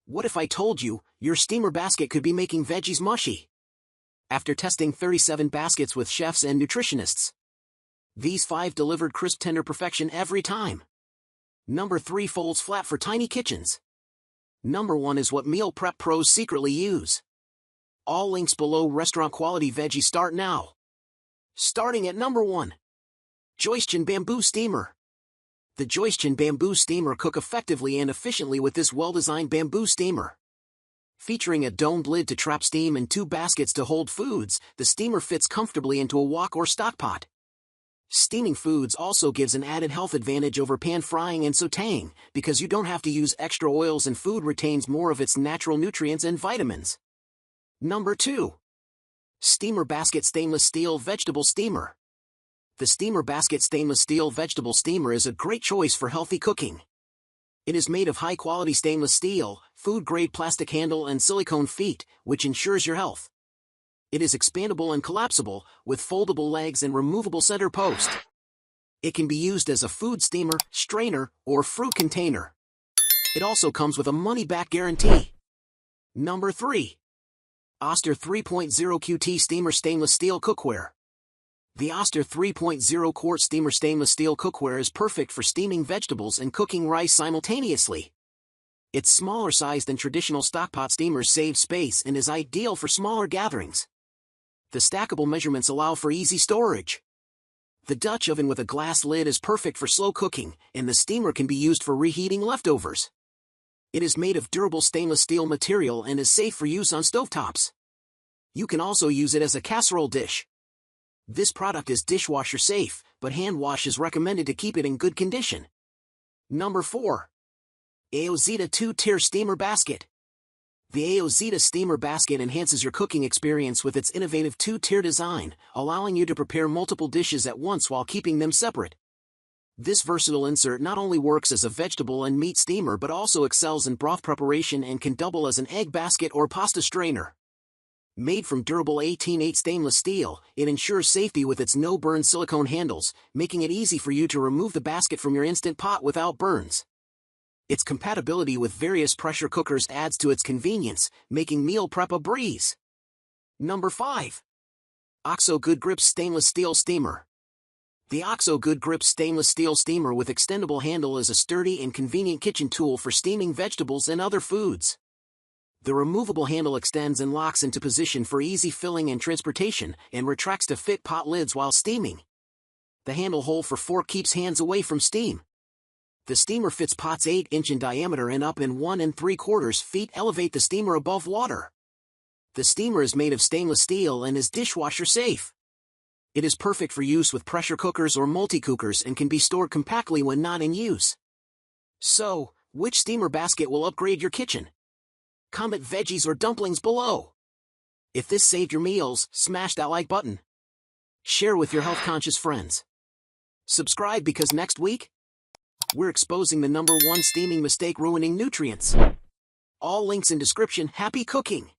What if I told you, your steamer basket could be making veggies mushy? After testing 37 baskets with chefs and nutritionists, these 5 delivered crisp tender perfection every time. Number 3 folds flat for tiny kitchens. Number 1 is what meal prep pros secretly use. All links below. Restaurant quality veggie start now. Starting at number 1. Joyce Chen Bamboo Steamer. The Joyce Chen Bamboo Steamer cook effectively and efficiently with this well-designed bamboo steamer. Featuring a domed lid to trap steam and 2 baskets to hold foods, the steamer fits comfortably into a wok or stock pot. Steaming foods also gives an added health advantage over pan frying and sautéing, because you don't have to use extra oils and food retains more of its natural nutrients and vitamins. Number 2. Steamer Basket Stainless Steel Vegetable Steamer. The Steamer Basket Stainless Steel Vegetable Steamer is a great choice for healthy cooking. It is made of high-quality stainless steel, food-grade plastic handle and silicone feet, which ensures your health. It is expandable and collapsible, with foldable legs and removable center post. It can be used as a food steamer, strainer, or fruit container. It also comes with a money-back guarantee. Number 3. Oster 3.0 QT Steamer Stainless Steel Cookware. The Oster 3.0 Quart Steamer Stainless Steel Cookware is perfect for steaming vegetables and cooking rice simultaneously. Its smaller size than traditional stockpot steamers saves space and is ideal for smaller gatherings. The stackable measurements allow for easy storage. The Dutch oven with a glass lid is perfect for slow cooking, and the steamer can be used for reheating leftovers. It is made of durable stainless steel material and is safe for use on stovetops. You can also use it as a casserole dish. This product is dishwasher safe, but hand wash is recommended to keep it in good condition. Number 4. AOZITA 2-Tier Steamer Basket. The AOZITA Steamer Basket enhances your cooking experience with its innovative 2-tier design, allowing you to prepare multiple dishes at once while keeping them separate. This versatile insert not only works as a vegetable and meat steamer but also excels in broth preparation and can double as an egg basket or pasta strainer. Made from durable 18/8 stainless steel, it ensures safety with its no-burn silicone handles, making it easy for you to remove the basket from your Instant Pot without burns. Its compatibility with various pressure cookers adds to its convenience, making meal prep a breeze. Number 5. OXO Good Grips Stainless Steel Steamer. The OXO Good Grips Stainless Steel Steamer with extendable handle is a sturdy and convenient kitchen tool for steaming vegetables and other foods. The removable handle extends and locks into position for easy filling and transportation, and retracts to fit pot lids while steaming. The handle hole for fork keeps hands away from steam. The steamer fits pots 8-inch in diameter and up in 1 3/4 feet elevate the steamer above water. The steamer is made of stainless steel and is dishwasher safe. It is perfect for use with pressure cookers or multi-cookers and can be stored compactly when not in use. So, which steamer basket will upgrade your kitchen? Comment veggies or dumplings below. If this saved your meals, smash that like button. Share with your health-conscious friends. Subscribe because next week, we're exposing the number 1 steaming mistake ruining nutrients. All links in description. Happy cooking!